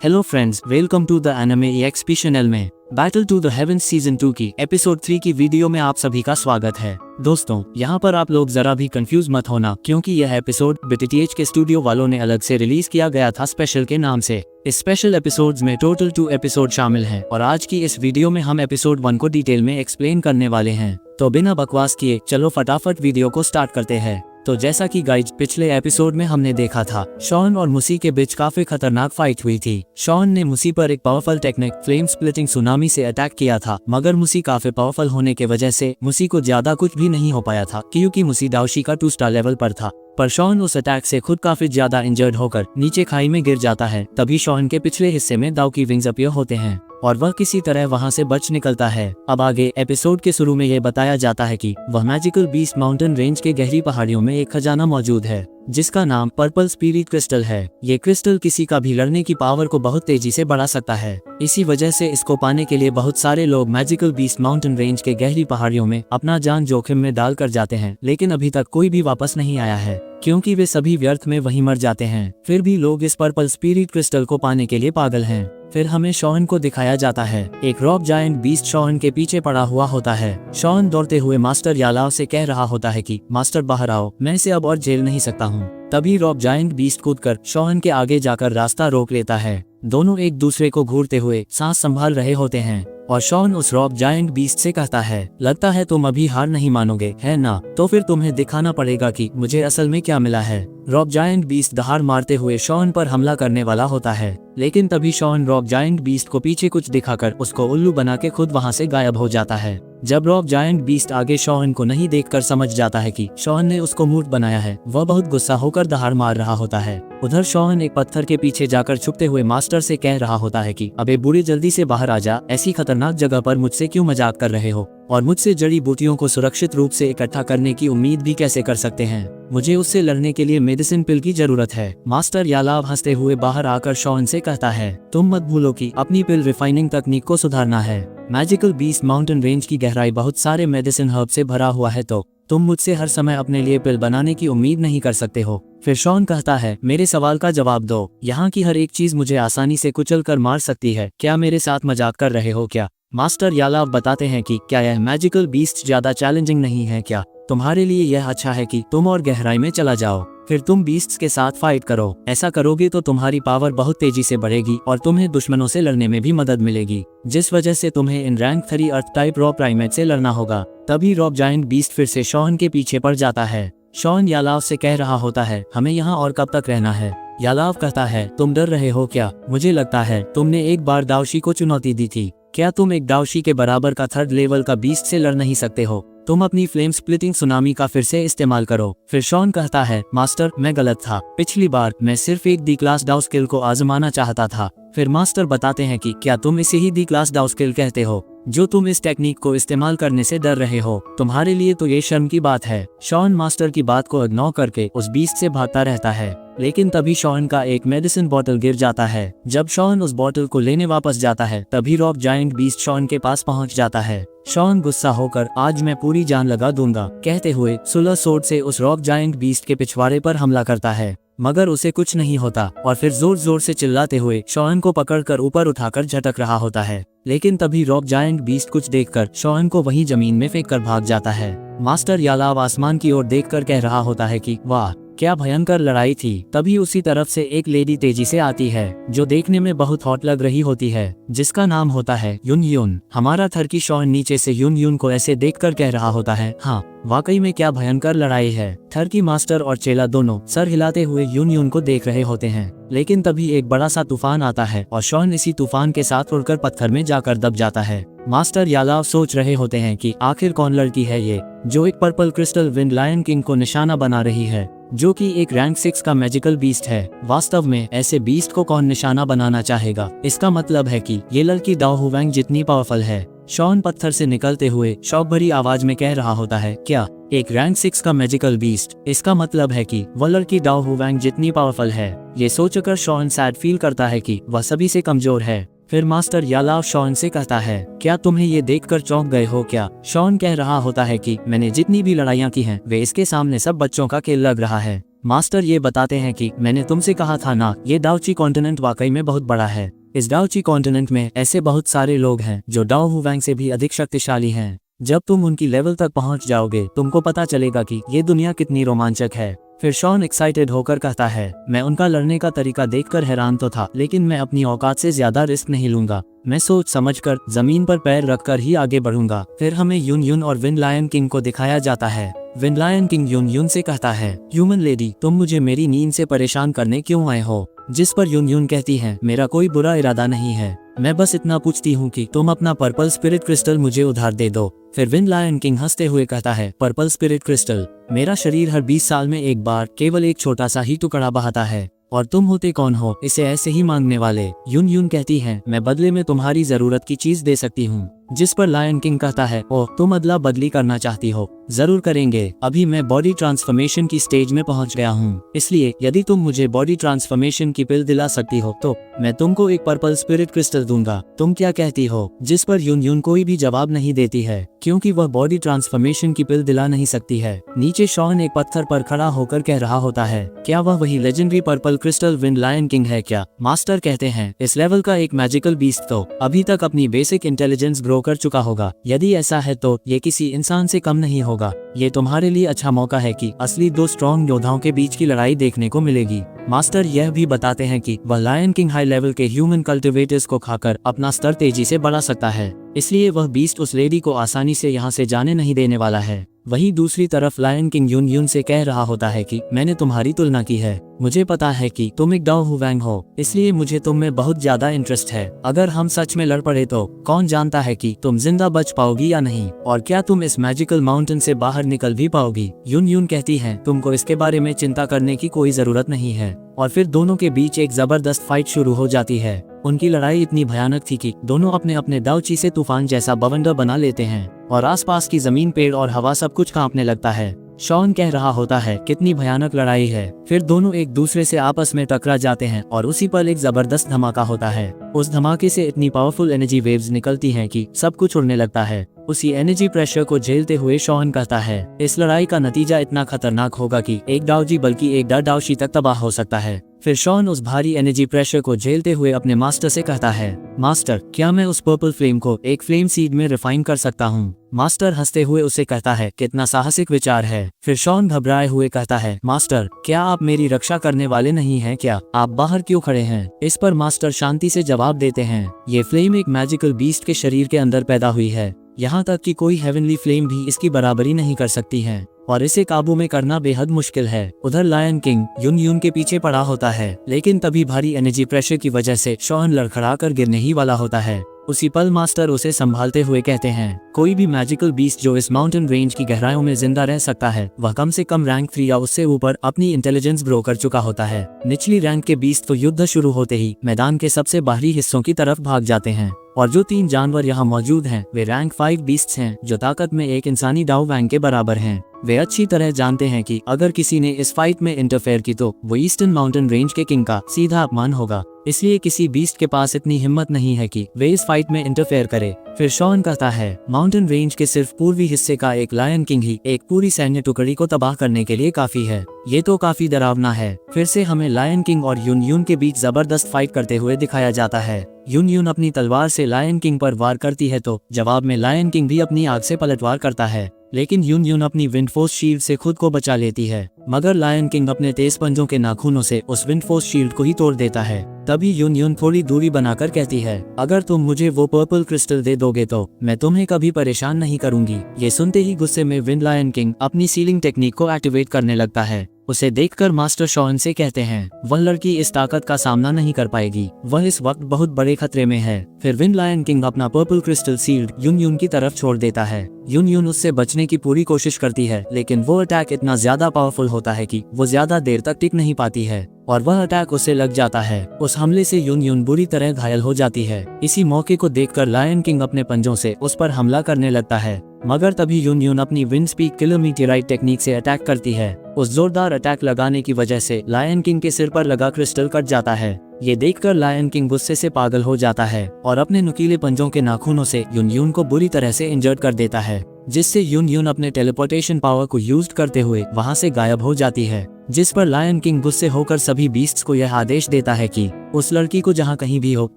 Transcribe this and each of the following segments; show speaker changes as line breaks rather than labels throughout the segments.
Hello friends, welcome to the anime EXP channel में battle to the heavens season 2 की episode 3 की video में आप सभी का स्वागत है। दोस्तों, यहाँ पर आप लोग जरा भी कंफ्यूज मत होना, क्योंकि यह एपिसोड BTTH के स्टूडियो वालों ने अलग से रिलीज किया गया था स्पेशल के नाम से। इस स्पेशल एपिसोड्स में टोटल 2 एपिसोड शामिल हैं और आज की इस वीडियो में हम एपिसोड 1 को डिटेल में एक्सप्लेन करने वाले हैं। तो बिना बकवास किए चलो फटाफट वीडियो को स्टार्ट करते हैं। तो जैसा कि गाइज पिछले एपिसोड में हमने देखा था, शॉन और मुसी के बीच काफी खतरनाक फाइट हुई थी। शॉन ने मुसी पर एक powerful technique flame splitting tsunami से अटैक किया था, मगर मुसी काफी पावरफुल होने के वजह से मुसी को ज्यादा कुछ भी नहीं हो पाया था, क्योंकि मुसी दाओशी का 2 स्टार लेवल पर था। पर शॉन उस अटैक से खुद काफी ज्यादा इंजर्ड होकर नीचे खाई में गिर जाता है। तभी शॉन के पिछले हिस्से में दाओ की विंग्स अपीयर होते हैं और वह किसी तरह वहां से बच निकलता है। अब आगे एपिसोड के शुरू में यह बताया जाता है कि वह मैजिकल बीस्ट माउंटेन रेंज के गहरी पहाड़ियों में एक खजाना मौजूद है, जिसका नाम पर्पल स्पिरिट क्रिस्टल है। ये क्रिस्टल किसी का भी लड़ने की पावर को बहुत तेजी से बढ़ा सकता है। इसी वजह से इसको पाने के लिए बहुत सारे लोग मैजिकल बीस्ट माउंटेन रेंज के गहरी पहाड़ियों में अपना जान जोखिम में डाल कर जाते हैं, लेकिन अभी तक कोई भी वापस नहीं आया है, क्योंकि वे सभी व्यर्थ में वहीं मर जाते हैं। फिर भी लोग इस पर्पल स्पिरिट क्रिस्टल को पाने के लिए पागल हैं। फिर हमें शॉन को दिखाया जाता है। एक रॉक जायंट बीस्ट शॉन के पीछे पड़ा हुआ होता है। शॉन दौड़ते हुए मास्टर यालाव से कह रहा होता है कि मास्टर बाहर आओ, मैं इसे अब और झेल नहीं सकता हूँ। तभी रॉक जायंट बीस्ट कूदकर शॉन के आगे जाकर रास्ता रोक लेता है। दोनों एक दूसरे को घूरते हुए सांस संभाल रहे होते हैं और शॉन उस रॉक जायंट बीस्ट से कहता है, लगता है तुम अभी हार नहीं मानोगे, है ना? तो फिर तुम्हें दिखाना पड़ेगा कि मुझे असल में क्या मिला है। रॉक जायंट बीस्ट दहाड़ मारते हुए शॉन पर हमला करने वाला होता है, लेकिन तभी शॉन रॉक जायंट बीस्ट को पीछे कुछ दिखाकर उसको उल्लू बना के खुद वहां से गायब हो जाता है। जब रॉक जायंट बीस्ट आगे शॉन को नहीं देखकर समझ जाता है कि शॉन ने उसको मूर्ख बनाया है, वह बहुत गुस्सा होकर दहाड़ मार रहा होता है। उधर शॉन एक पत्थर के पीछे जाकर छुपते हुए मास्टर से कह रहा होता है कि अबे बूढ़े, जल्दी से बाहर आ जा, ऐसी खतरनाक जगह पर मुझसे क्यों मजाक कर रहे हो, और मुझसे जड़ी बूटियों को सुरक्षित रूप से इकट्ठा करने की उम्मीद भी कैसे कर सकते हैं? मुझे उससे लड़ने के लिए मेडिसिन पिल की जरूरत है। मास्टर यालाव हंसते हुए बाहर आकर शॉन से कहता है, तुम मत भूलो कि अपनी पिल रिफाइनिंग तकनीक को सुधारना है। मैजिकल बीस्ट माउंटेन रेंज की गहराई बहुत सारे मेडिसिन हर्ब से भरा हुआ है, तो तुम मुझसे हर समय अपने लिए पिल बनाने की उम्मीद नहीं कर सकते हो। फिर शॉन कहता है, मेरे सवाल का जवाब दो, यहाँ की हर एक चीज मुझे आसानी से कुचल कर मार सकती है, क्या मेरे साथ मजाक कर रहे हो क्या? मास्टर यालाव बताते हैं कि क्या यह मैजिकल बीस्ट ज्यादा चैलेंजिंग नहीं है क्या? तुम्हारे लिए यह अच्छा है कि तुम और गहराई में चला जाओ, फिर तुम बीस्ट्स के साथ फाइट करो। ऐसा करोगे तो तुम्हारी पावर बहुत तेजी से बढ़ेगी और तुम्हें दुश्मनों से लड़ने में भी मदद मिलेगी, जिस वजह से तुम्हें in rank 3 earth type raw primate से लड़ना होगा। तभी रॉक जायंट बीस्ट फिर से शॉन के पीछे पड़ जाता है। शॉन यालाव से कह रहा होता है, हमें यहाँ और कब तक रहना है? यालाव कहता है, तुम डर रहे हो क्या? मुझे लगता है तुमने एक बार दाओशी को चुनौती दी थी। क्या तुम एक दाओशी के बराबर का 3rd लेवल का बीस्ट से लड़ नहीं सकते हो? तुम अपनी फ्लेम स्प्लिटिंग सुनामी का फिर से इस्तेमाल करो। फिर शॉन कहता है, मास्टर मैं गलत था, पिछली बार मैं सिर्फ एक डी क्लास डाउ स्किल को आजमाना चाहता था। फिर मास्टर बताते हैं कि क्या तुम इसे ही डी क्लास डाउ स्किल कहते हो, जो तुम इस टेक्निक को इस्तेमाल करने से डर रहे हो? तुम्हारे लिए तो ये शर्म की बात है। शॉन मास्टर की बात को इग्नोर करके उस बीस्ट से भागता रहता है, लेकिन तभी शॉन का एक मेडिसिन बोतल गिर जाता है। जब शॉन उस बोतल को लेने वापस जाता है, तभी रॉक जायंट बीस्ट शॉन के पास पहुंच जाता है। शॉन गुस्सा होकर आज मैं पूरी जान लगा दूंगा कहते हुए सुलह सोर्ड से उस रॉक जायंट बीस्ट के पिछवाड़े पर हमला करता है, मगर उसे कुछ नहीं होता और फिर जोर जोर से चिल्लाते हुए शॉन को पकड़कर ऊपर उठाकर झटक रहा होता है। लेकिन तभी रॉक जायंट बीस्ट कुछ देखकर शॉन को वहीं जमीन में फेंक कर भाग जाता है। मास्टर यालाव आसमान की ओर देखकर कह रहा होता है कि वाह, क्या भयंकर लड़ाई थी। तभी उसी तरफ से एक लेडी तेजी से आती है, जो देखने में बहुत हॉट लग रही होती है, जिसका नाम होता है युन युन। हमारा थर्की शॉन नीचे से युन युन को ऐसे देखकर कह रहा होता है, हाँ वाकई में क्या भयंकर लड़ाई है। थर्की मास्टर और चेला दोनों सर हिलाते हुए युन युन को देख रहे होते हैं, लेकिन तभी एक बड़ा सा तूफान आता है और शॉन इसी तूफान के साथ उड़कर पत्थर में जाकर दब जाता है। मास्टर यालाव सोच रहे होते हैं कि आखिर कौन लड़की है ये, जो एक purple crystal wind lion king को निशाना बना रही है, जो कि एक रैंक 6 का मैजिकल बीस्ट है। वास्तव में ऐसे बीस्ट को कौन निशाना बनाना चाहेगा? इसका मतलब है कि ये लड़की दाओ हुवैंग जितनी पावरफुल है। शॉन पत्थर से निकलते हुए शौक भरी आवाज में कह रहा होता है, क्या एक रैंक 6 का मैजिकल बीस्ट? इसका मतलब है कि वह लड़की दाओ हुवैंग जितनी पावरफुल है। ये सोचकर शॉन सैड फील करता है कि वह सभी से कमजोर है। फिर मास्टर यालाव शॉन से कहता है, क्या तुम्हें ये देखकर चौंक गए हो क्या? शॉन कह रहा होता है कि मैंने जितनी भी लड़ाइयाँ की हैं वे इसके सामने सब बच्चों का खेल लग रहा है। मास्टर ये बताते हैं कि मैंने तुमसे कहा था ना, ये डाओची कॉन्टिनेंट वाकई में बहुत बड़ा है। इस डाओची कॉन्टिनेंट में ऐसे बहुत सारे लोग हैं जो डाओ हुवैंग से भी अधिक शक्तिशाली हैं। जब तुम उनकी लेवल तक पहुंच जाओगे तुमको पता चलेगा कि ये दुनिया कितनी रोमांचक है। फिर शॉन एक्साइटेड होकर कहता है, मैं उनका लड़ने का तरीका देखकर हैरान तो था, लेकिन मैं अपनी औकात से ज्यादा रिस्क नहीं लूंगा। मैं सोच समझकर जमीन पर पैर रखकर ही आगे बढ़ूंगा। फिर हमें यून यून और विंड लायन किंग को दिखाया जाता है। विंड लायन किंग यून यून से कहता है, ह्यूमन लेडी, तुम मुझे मेरी नींद से परेशान करने क्यों आए हो? जिस पर यून यून कहती है, मेरा कोई बुरा इरादा नहीं है, मैं बस इतना पूछती हूँ कि तुम अपना पर्पल स्पिरिट क्रिस्टल मुझे उधार दे दो। फिर विंड लायन किंग हंसते हुए कहता है, पर्पल स्पिरिट क्रिस्टल? मेरा शरीर हर 20 साल में एक बार केवल एक छोटा सा ही टुकड़ा बहाता है, और तुम होते कौन हो इसे ऐसे ही मांगने वाले? यून यून कहती है, मैं बदले में तुम्हारी जरूरत की चीज दे सकती हूँ। जिस पर लायन किंग कहता है, ओह, तुम अदला बदली करना चाहती हो? जरूर करेंगे, अभी मैं बॉडी ट्रांसफॉर्मेशन की स्टेज में पहुंच गया हूँ, इसलिए यदि तुम मुझे बॉडी ट्रांसफॉर्मेशन की पिल दिला सकती हो तो मैं तुमको एक पर्पल स्पिरिट क्रिस्टल दूंगा। तुम क्या कहती हो? जिस पर यून यून कोई भी जवाब नहीं देती है, क्योंकि वह बॉडी ट्रांसफॉर्मेशन की पिल दिला नहीं सकती है। नीचे शॉन एक पत्थर पर खड़ा होकर कह रहा होता है, क्या वह वही legendary purple crystal wind lion king है क्या? मास्टर कहते हैं, इस लेवल का एक मैजिकल बीस्ट तो अभी तक अपनी बेसिक इंटेलिजेंस ग्रो कर चुका होगा। यदि ऐसा है तो ये किसी इंसान से कम नहीं होगा। ये तुम्हारे लिए अच्छा मौका है कि असली दो स्ट्रॉन्ग योद्धाओं के बीच की लड़ाई देखने को मिलेगी। मास्टर यह भी बताते हैं कि वह लायन किंग हाई लेवल के ह्यूमन कल्टिवेटर्स को खाकर अपना स्तर तेजी से बढ़ा सकता है, इसलिए वह बीस्ट उस लेडी को आसानी से यहाँ से जाने नहीं देने वाला है। वहीं दूसरी तरफ लायन किंग यून यून से कह रहा होता है कि मैंने तुम्हारी तुलना की है, मुझे पता है कि तुम एक डाओ हुवैंग हो, इसलिए मुझे तुम में बहुत ज्यादा इंटरेस्ट है। अगर हम सच में लड़ पड़े तो कौन जानता है कि तुम जिंदा बच पाओगी या नहीं, और क्या तुम इस मैजिकल माउंटेन से बाहर निकल भी पाओगी? यून यून कहती है, तुमको इसके बारे में चिंता करने की कोई जरूरत नहीं है। और फिर दोनों के बीच एक जबरदस्त फाइट शुरू हो जाती है। उनकी लड़ाई इतनी भयानक थी कि दोनों अपने अपने दावची से तूफान जैसा बवंडर बना लेते हैं और आसपास की जमीन, पेड़ और हवा सब कुछ कांपने लगता है। शॉन कह रहा होता है, कितनी भयानक लड़ाई है। फिर दोनों एक दूसरे से आपस में टकरा जाते हैं और उसी पर एक जबरदस्त धमाका होता है। उस धमाके से इतनी पावरफुल एनर्जी वेव्स निकलती हैं कि सब कुछ उड़ने लगता है। उसी एनर्जी प्रेशर को झेलते हुए शॉन कहता है, इस लड़ाई का नतीजा इतना खतरनाक होगा कि एक डाओजी बल्कि एक डाओशी तक तबाह हो सकता है। फिर शॉन उस भारी एनर्जी प्रेशर को झेलते हुए अपने मास्टर से कहता है, मास्टर, क्या मैं उस पर्पल फ्लेम को एक फ्लेम सीड में रिफाइन कर सकता हूँ? मास्टर हंसते हुए उसे कहता है, कितना साहसिक विचार है। फिर शॉन घबराए हुए कहता है, मास्टर, क्या आप मेरी रक्षा करने वाले नहीं हैं क्या? आप बाहर क्यों खड़े हैं? इस पर मास्टर शांति से जवाब देते हैं, ये फ्लेम एक मैजिकल बीस्ट के शरीर के अंदर पैदा हुई है, यहाँ तक कि कोई हेवनली फ्लेम भी इसकी बराबरी नहीं कर सकती है और इसे काबू में करना बेहद मुश्किल है। उधर लायन किंग यून यून के पीछे पड़ा होता है, लेकिन तभी भारी एनर्जी प्रेशर की वजह से शॉन लड़खड़ा कर गिरने ही वाला होता है। उसी पल मास्टर उसे संभालते हुए कहते हैं, कोई भी मैजिकल बीस्ट जो इस माउंटेन रेंज की गहराइयों में जिंदा रह सकता है वह कम से कम रैंक 3 या उससे ऊपर अपनी इंटेलिजेंस ग्रो कर चुका होता है। निचली रैंक के बीस्ट तो युद्ध शुरू होते ही मैदान के सबसे बाहरी हिस्सों की तरफ भाग जाते हैं और जो 3 जानवर यहाँ मौजूद हैं वे रैंक 5 बीस्ट्स हैं जो ताकत में एक इंसानी डाओ वैंग के बराबर हैं। वे अच्छी तरह जानते हैं कि अगर किसी ने इस फाइट में इंटरफेयर की तो वो ईस्टर्न माउंटेन रेंज के किंग का सीधा अपमान होगा, इसलिए किसी बीस्ट के पास इतनी हिम्मत नहीं है कि वे इस फाइट में इंटरफेयर करे। फिर शॉन कहता है, माउंटेन रेंज के सिर्फ पूर्वी हिस्से का एक लायन किंग ही एक पूरी सैन्य टुकड़ी को तबाह करने के लिए काफी है। ये तो काफी डरावना है। फिर से हमें लायन किंग और यून यून के बीच जबरदस्त फाइट करते हुए दिखाया जाता है। यून यून अपनी तलवार से लायन किंग पर वार करती है तो जवाब में लायन किंग भी अपनी आग से पलटवार करता है, लेकिन यून यून अपनी विंडफोर्स शील्ड से खुद को बचा लेती है, मगर लायन किंग अपने तेज पंजों के नाखूनों से उस विंडफोर्स शील्ड को ही तोड़ देता है। तभी यून यून थोड़ी दूरी बनाकर कहती है, अगर तुम मुझे वो पर्पल क्रिस्टल दे दोगे तो मैं तुम्हें कभी परेशान नहीं करूंगी। ये सुनते ही गुस्से में विंड लायन किंग अपनी सीलिंग टेक्निक को एक्टिवेट करने लगता है। उसे देखकर मास्टर शॉन से कहते हैं, वह लड़की इस ताकत का सामना नहीं कर पाएगी, वह इस वक्त बहुत बड़े खतरे में है। फिर विंड लायन किंग अपना पर्पल क्रिस्टल सील्ड यून यून की तरफ छोड़ देता है। यून यून उससे बचने की पूरी कोशिश करती है, लेकिन वो अटैक इतना ज्यादा पावरफुल होता है कि वो ज्यादा देर तक टिक नहीं पाती है और वह अटैक उसे लग जाता है। उस हमले से यून यून बुरी तरह घायल हो जाती है। इसी मौके को देखकर लायन किंग अपने पंजों से उस पर हमला करने लगता है, मगर तभी यून यून अपनी wind speak killer meteorite technique से अटैक करती है। उस जोरदार अटैक लगाने की वजह से लायन किंग के सिर पर लगा क्रिस्टल कट जाता है। ये देखकर लायन किंग गुस्से से पागल हो जाता है और अपने नुकीले पंजों के नाखूनों से यून यून को बुरी तरह से इंजर्ड कर देता है, जिससे यून यून अपने टेलीपोर्टेशन पावर को यूज करते हुए वहां से गायब हो जाती है। जिस पर लायन किंग गुस्से होकर सभी बीस्ट्स को यह आदेश देता है कि उस लड़की को जहां कहीं भी हो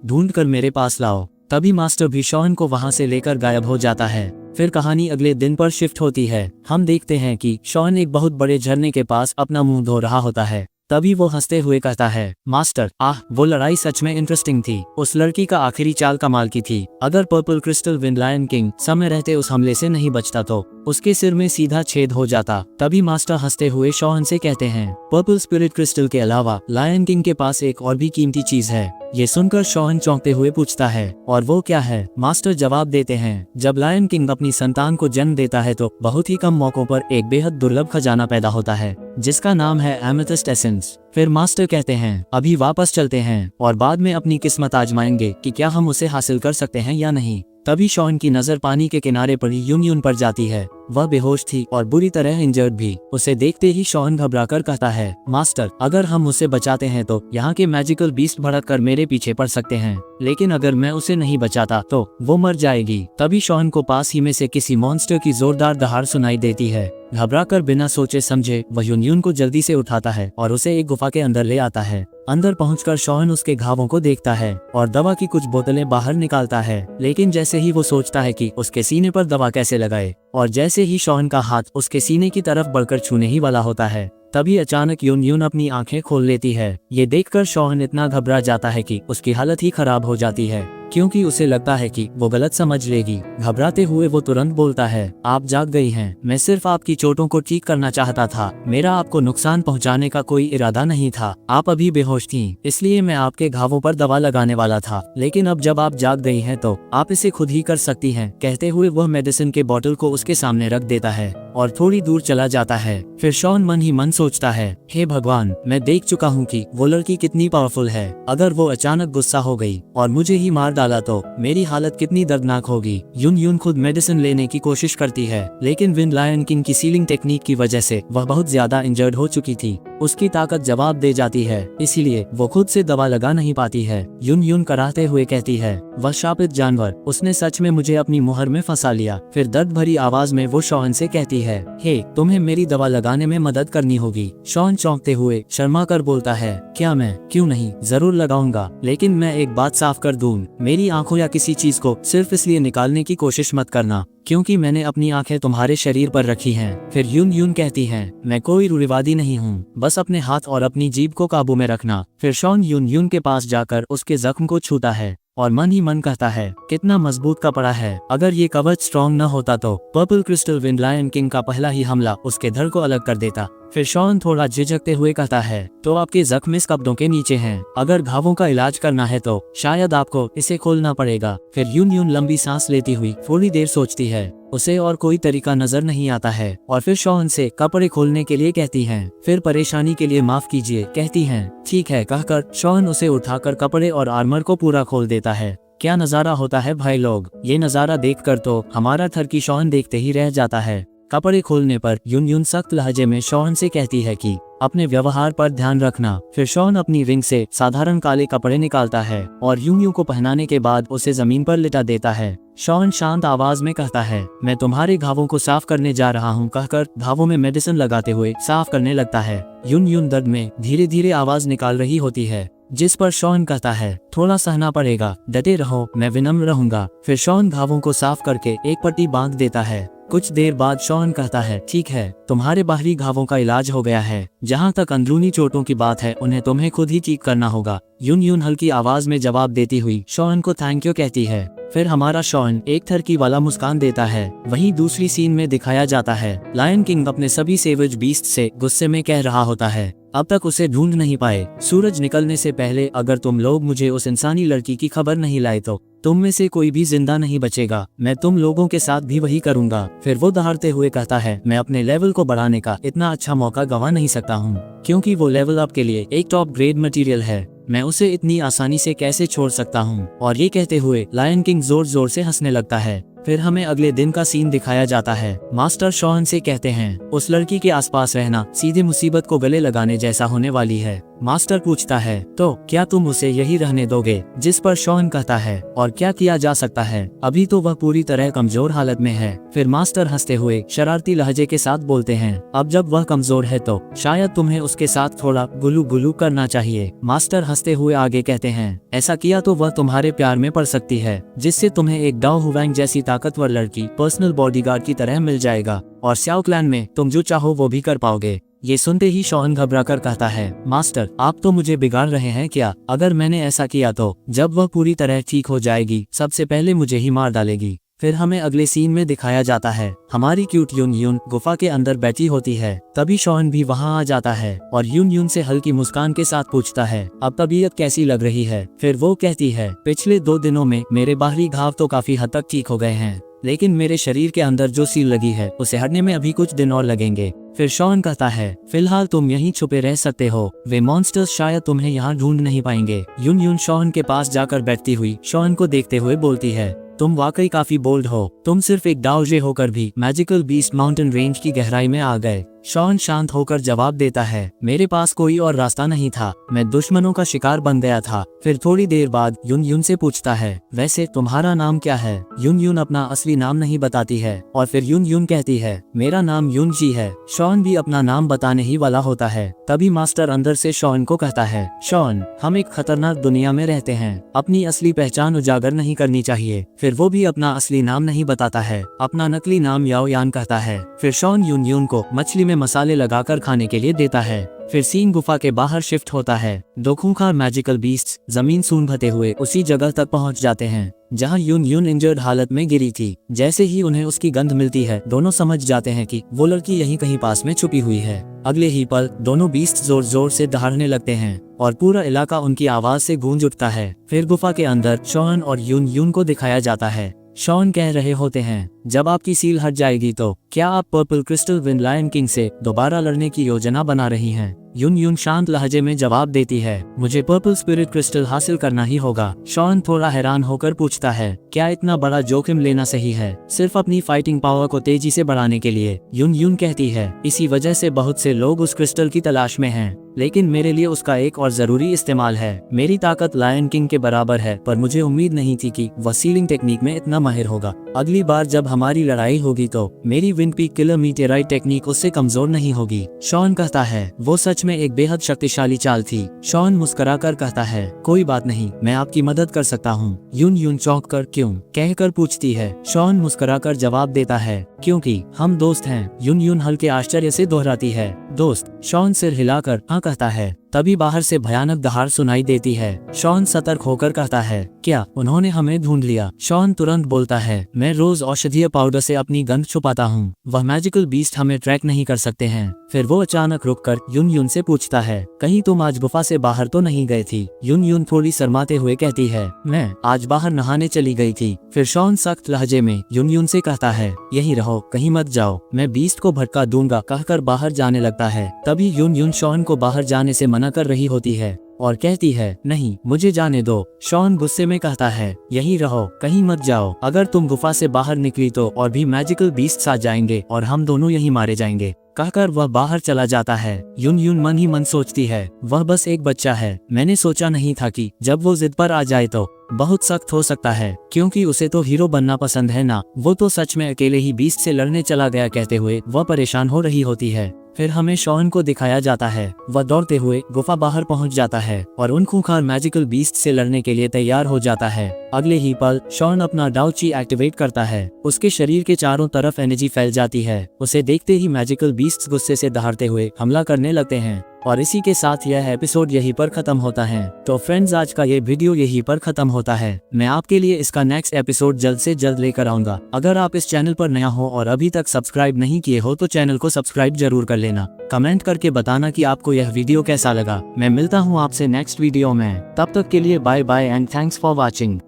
ढूंढ कर मेरे पास लाओ। तभी मास्टर भी शॉन को वहां से लेकर गायब हो जाता है। फिर कहानी अगले दिन पर शिफ्ट होती है। हम देखते हैं कि शॉन एक बहुत बड़े झरने के पास अपना मुंह धो रहा होता है। तभी वो हंसते हुए कहता है, मास्टर वो लड़ाई सच में इंटरेस्टिंग थी। उस लड़की का आखिरी चाल कमाल की थी। अगर purple crystal wind lion king समय रहते उस हमले से नहीं बचता तो उसके सिर में सीधा छेद हो जाता। तभी मास्टर हंसते हुए शॉन से कहते हैं, पर्पल स्पिरिट क्रिस्टल के अलावा लायन किंग के पास एक और भी कीमती चीज है। ये सुनकर शॉन चौंकते हुए पूछता है, और वो क्या है? मास्टर जवाब देते हैं, जब लायन किंग अपनी संतान को जन्म देता है तो बहुत ही कम मौकों पर एक बेहद दुर्लभ खजाना पैदा होता है, जिसका नाम है एमेथिस्ट एसेंस। फिर मास्टर कहते हैं, अभी वापस चलते हैं और बाद में अपनी किस्मत आजमाएंगे कि क्या हम उसे हासिल कर सकते हैं या नहीं। तभी शॉन की नजर पानी के किनारे पड़ी यून यून पर जाती है। वह बेहोश थी और बुरी तरह इंजर्ड भी। उसे देखते ही शॉन घबराकर कहता है, मास्टर अगर हम उसे बचाते हैं तो यहाँ के मैजिकल बीस्ट भड़क कर मेरे पीछे पड़ सकते हैं, लेकिन अगर मैं उसे नहीं बचाता तो वो मर जाएगी। तभी शॉन को पास ही में से किसी मॉन्स्टर की जोरदार दहाड़ सुनाई देती है। घबराकर बिना सोचे समझे वह यून यून को जल्दी से उठाता है और उसे एक गुफा के अंदर ले आता है। अंदर पहुंचकर शॉन उसके घावों को देखता है और दवा की कुछ बोतलें बाहर निकालता है, लेकिन जैसे ही वो सोचता है कि उसके सीने पर दवा कैसे लगाए, और जैसे ही शॉन का हाथ उसके सीने की तरफ बढ़कर छूने ही वाला होता है, तभी अचानक यून यून अपनी आंखें खोल लेती है। ये देखकर शॉन इतना घबरा जाता है कि उसकी हालत ही खराब हो जाती है, क्योंकि उसे लगता है कि वो गलत समझ लेगी। घबराते हुए वो तुरंत बोलता है, आप जाग गई हैं। मैं सिर्फ आपकी चोटों को ठीक करना चाहता था। मेरा आपको नुकसान पहुंचाने का कोई इरादा नहीं था। आप अभी बेहोश थीं, इसलिए मैं आपके घावों पर दवा लगाने वाला था, लेकिन अब जब आप जाग गई हैं तो आप इसे खुद ही कर सकती हैं। कहते हुए वह मेडिसिन के बोतल को उसके सामने रख देता है और थोड़ी दूर चला जाता है। फिर शॉन मन ही मन सोचता है, हे भगवान, मैं देख चुका हूँ कि वो लड़की कितनी पावरफुल है। अगर वो अचानक गुस्सा हो गई और मुझे ही मार डाला तो मेरी हालत कितनी दर्दनाक होगी। यून यून खुद मेडिसिन लेने की कोशिश करती है, लेकिन विंड लायन किंग की सीलिंग टेक्निक की वजह से वह बहुत ज्यादा इंजर्ड हो चुकी थी। उसकी ताकत जवाब दे जाती है, इसीलिए वो खुद से दवा लगा नहीं पाती है। यून यून कराहते हुए कहती है, वह शापित जानवर, उसने सच में मुझे अपनी मुहर में फंसा लिया। फिर दर्द भरी आवाज में वो शॉन से कहती है, हे, तुम्हें मेरी दवा लगाने में मदद करनी होगी। शॉन चौंकते हुए शर्मा कर बोलता है, क्या मैं? क्यों नहीं, जरूर लगाऊंगा, लेकिन मैं एक बात साफ कर दूं, मेरी आंखों या किसी चीज को सिर्फ इसलिए निकालने की कोशिश मत करना क्योंकि मैंने अपनी आंखें तुम्हारे शरीर पर रखी हैं। फिर यून यून कहती है, मैं कोई रूढ़िवादी नहीं हूँ, बस अपने हाथ और अपनी जीभ को काबू में रखना। फिर शॉन यून यून के पास जाकर उसके जख्म को छूता है और मन ही मन कहता है, कितना मजबूत कपड़ा है। अगर ये कवच स्ट्रॉन्ग न होता तो purple crystal wind lion king का पहला ही हमला उसके धड़ को अलग कर देता। फिर शॉन थोड़ा झिझकते हुए कहता है, तो आपके जख्म इस कपड़ों के नीचे हैं। अगर घावों का इलाज करना है तो शायद आपको इसे खोलना पड़ेगा। फिर यून यून लंबी सांस लेती हुई थोड़ी देर सोचती है। उसे और कोई तरीका नजर नहीं आता है और फिर शॉन से कपड़े खोलने के लिए कहती हैं। फिर परेशानी के लिए माफ कीजिए कहती हैं। ठीक है कहकर शॉन उसे उठाकर कपड़े और आर्मर को पूरा खोल देता है। क्या नजारा होता है भाई लोग। ये नजारा देखकर तो हमारा थरकी शॉन देखते ही रह जाता है। कपड़े खोलने पर यून यून सख्त लहजे में शॉन से कहती है कि अपने व्यवहार पर ध्यान रखना। फिर शॉन अपनी रिंग से साधारण काले कपड़े निकालता है और यून यून को पहनाने के बाद उसे जमीन पर लिटा देता है। शॉन शांत आवाज में कहता है, मैं तुम्हारे घावों को साफ करने जा रहा हूँ कहकर घावों में मेडिसिन लगाते हुए साफ करने लगता है। यून यून दर्द में धीरे धीरे आवाज निकाल रही होती है, जिस पर शॉन कहता है, थोड़ा सहना पड़ेगा, डटे रहो, मैं विनम्र रहूंगा। फिर शॉन घावों को साफ करके एक पट्टी बांध देता है। कुछ देर बाद शॉन कहता है, ठीक है, तुम्हारे बाहरी घावों का इलाज हो गया है। जहाँ तक अंदरूनी चोटों की बात है उन्हें तुम्हें खुद ही ठीक करना होगा। यून यून हल्की आवाज में जवाब देती हुई शॉन को थैंक यू कहती है। फिर हमारा शॉन एक थरकी वाला मुस्कान देता है। वहीं दूसरी सीन में दिखाया जाता है, लायन किंग अपने सभी सेवेज बीस्ट से गुस्से में कह रहा होता है, अब तक उसे ढूंढ नहीं पाए। सूरज निकलने से पहले अगर तुम लोग मुझे उस इंसानी लड़की की खबर नहीं लाए तो तुम में से कोई भी जिंदा नहीं बचेगा। मैं तुम लोगों के साथ भी वही करूंगा। फिर वो दहाड़ते हुए कहता है, मैं अपने लेवल को बढ़ाने का इतना अच्छा मौका गंवा नहीं सकता हूँ, क्योंकि वो लेवल अप के लिए एक टॉप ग्रेड मटेरियल है। मैं उसे इतनी आसानी से कैसे छोड़ सकता हूँ। और ये कहते हुए लायन किंग जोर जोर से हंसने लगता है। फिर हमें अगले दिन का सीन दिखाया जाता है। मास्टर शॉन से कहते हैं उस लड़की के आसपास रहना सीधे मुसीबत को गले लगाने जैसा होने वाली है। मास्टर पूछता है तो क्या तुम उसे यही रहने दोगे, जिस पर शॉन कहता है और क्या किया जा सकता है, अभी तो वह पूरी तरह कमजोर हालत में है। फिर मास्टर हंसते हुए शरारती लहजे के साथ बोलते हैं अब जब वह कमजोर है तो शायद तुम्हें उसके साथ थोड़ा गुलू गुलू करना चाहिए। मास्टर हंसते हुए आगे कहते हैं ऐसा किया तो वह तुम्हारे प्यार में पड़ सकती है, जिससे तुम्हें एक डाओ हुवैंग जैसी ताकतवर लड़की पर्सनल बॉडीगार्ड की तरह मिल जाएगा और स्याओ क्लैन में तुम जो चाहो वो भी कर पाओगे। ये सुनते ही शॉन घबराकर कहता है मास्टर आप तो मुझे बिगाड़ रहे हैं क्या, अगर मैंने ऐसा किया तो जब वह पूरी तरह ठीक हो जाएगी सबसे पहले मुझे ही मार डालेगी। फिर हमें अगले सीन में दिखाया जाता है हमारी क्यूट यून यून गुफा के अंदर बैठी होती है। तभी शॉन भी वहां आ जाता है और यून यून से हल्की मुस्कान के साथ पूछता है अब तबीयत कैसी लग रही है। फिर वो कहती है पिछले 2 दिनों में मेरे बाहरी घाव तो काफी हद तक ठीक हो गए हैं, लेकिन मेरे शरीर के अंदर जो सील लगी है उसे हटने में अभी कुछ दिन और लगेंगे। फिर शॉन कहता है फिलहाल तुम यहीं छुपे रह सकते हो, वे मॉन्स्टर्स शायद तुम्हें यहाँ ढूंढ नहीं पाएंगे। यून यून शॉन के पास जाकर बैठती हुई शॉन को देखते हुए बोलती है तुम वाकई काफी बोल्ड हो, तुम सिर्फ एक डाओजे होकर भी मैजिकल बीस्ट माउंटेन रेंज की गहराई में आ गए। शॉन शांत होकर जवाब देता है मेरे पास कोई और रास्ता नहीं था, मैं दुश्मनों का शिकार बन गया था। फिर थोड़ी देर बाद यून यून से पूछता है वैसे तुम्हारा नाम क्या है। यून यून अपना असली नाम नहीं बताती है और फिर यून यून कहती है मेरा नाम यून जी है। शॉन भी अपना नाम बताने ही वाला होता है, तभी मास्टर अंदर से शॉन को कहता है शॉन हम एक खतरनाक दुनिया में रहते हैं, अपनी असली पहचान उजागर नहीं करनी चाहिए। फिर वो भी अपना असली नाम नहीं बताता है, अपना नकली नाम याओ यान कहता है। फिर शॉन यून यून को मछली में मसाले लगाकर खाने के लिए देता है। फिर सीन गुफा के बाहर शिफ्ट होता है। 2 खूंखार मैजिकल बीस्ट्स जमीन सूंघते हुए उसी जगह तक पहुंच जाते हैं जहां यून यून इंजर्ड हालत में गिरी थी। जैसे ही उन्हें उसकी गंध मिलती है दोनों समझ जाते हैं कि वो लड़की यहीं कहीं पास में छुपी हुई है। अगले ही पल दोनों बीस्ट जोर जोर से दहाड़ने लगते हैं और पूरा इलाका उनकी आवाज से गूंज उठता है। फिर गुफा के अंदर शॉन और यून यून को दिखाया जाता है। शॉन कह रहे होते हैं जब आपकी सील हट जाएगी तो क्या आप purple crystal wind lion king से दोबारा लड़ने की योजना बना रही हैं। यून यून शांत लहजे में जवाब देती है मुझे पर्पल स्पिरिट क्रिस्टल हासिल करना ही होगा। शॉन थोड़ा हैरान होकर पूछता है क्या इतना बड़ा जोखिम लेना सही है, सिर्फ अपनी फाइटिंग पावर को तेजी से बढ़ाने के लिए। यून यून कहती है इसी वजह से बहुत से लोग उस क्रिस्टल की तलाश में हैं, लेकिन मेरे लिए उसका एक और जरूरी इस्तेमाल है। मेरी ताकत लायन किंग के बराबर है, पर मुझे उम्मीद नहीं थी कि वह सीलिंग टेक्निक में इतना माहिर होगा। अगली बार जब हमारी लड़ाई होगी तो मेरी विंड पीक किलर मीटेराइट टेक्निक उससे कमजोर नहीं होगी। शॉन कहता है वो सच में एक बेहद शक्तिशाली चाल थी। शॉन मुस्कुराकर कहता है कोई बात नहीं, मैं आपकी मदद कर सकता हूँ। यून यून चौंक कर क्यों कहकर पूछती है। शॉन मुस्कुराकर जवाब देता है क्योंकि हम दोस्त हैं। यून यून हल्के आश्चर्य से दोहराती है दोस्त। शॉन सिर हिलाकर हाँ कहता है। तभी बाहर से भयानक दहाड़ सुनाई देती है। शॉन सतर्क होकर कहता है क्या उन्होंने हमें ढूंढ लिया। शॉन तुरंत बोलता है मैं रोज औषधीय पाउडर से अपनी गंध छुपाता हूँ, वह मैजिकल बीस्ट हमें ट्रैक नहीं कर सकते हैं। फिर वो अचानक रुककर यून यून से पूछता है कहीं तुम आज गुफा से बाहर तो नहीं गई थी। यून यून थोड़ी शर्माते हुए कहती है मैं आज बाहर नहाने चली गई थी। फिर शॉन सख्त लहजे में यून यून से कहता है यहीं रहो, कहीं मत जाओ, मैं बीस्ट को भटका दूंगा कहकर बाहर जाने लगता है। तभी यून यून शॉन को बाहर जाने से मना कर रही होती है और कहती है नहीं मुझे जाने दो। शॉन गुस्से में कहता है यहीं रहो, कहीं मत जाओ, अगर तुम गुफा से बाहर निकली तो और भी मैजिकल बीस्ट्स आ जाएंगे और हम दोनों यहीं मारे जाएंगे। कहकर वह बाहर चला जाता है। यून यून मन ही मन सोचती है वह बस एक बच्चा है, मैंने सोचा नहीं था कि जब वो जिद पर आ जाए तो बहुत सख्त हो सकता है, क्योंकि उसे तो हीरो बनना पसंद है ना। वो तो सच में अकेले ही बीस्ट से लड़ने चला गया कहते हुए वह परेशान हो रही होती है। फिर हमें शॉन को दिखाया जाता है वह दौड़ते हुए गुफा बाहर पहुंच जाता है और उन खूंखार मैजिकल बीस्ट से लड़ने के लिए तैयार हो जाता है। अगले ही पल शॉन अपना डाउची एक्टिवेट करता है। उसके शरीर के चारों तरफ एनर्जी फैल जाती है। उसे देखते ही मैजिकल बीस्ट्स गुस्से से दहाड़ते हुए हमला करने लगते हैं। और इसी के साथ यह एपिसोड यहीं पर खत्म होता है। तो फ्रेंड्स आज का ये वीडियो यहीं पर खत्म होता है। मैं आपके लिए इसका नेक्स्ट एपिसोड जल्द से जल्द लेकर आऊंगा। अगर आप इस चैनल पर नया हो और अभी तक सब्सक्राइब नहीं किए हो तो चैनल को सब्सक्राइब जरूर कर लेना। कमेंट करके बताना कि आपको यह वीडियो कैसा लगा। मैं मिलता हूँ आपसे नेक्स्ट वीडियो में, तब तक के लिए bye bye and thanks for watching.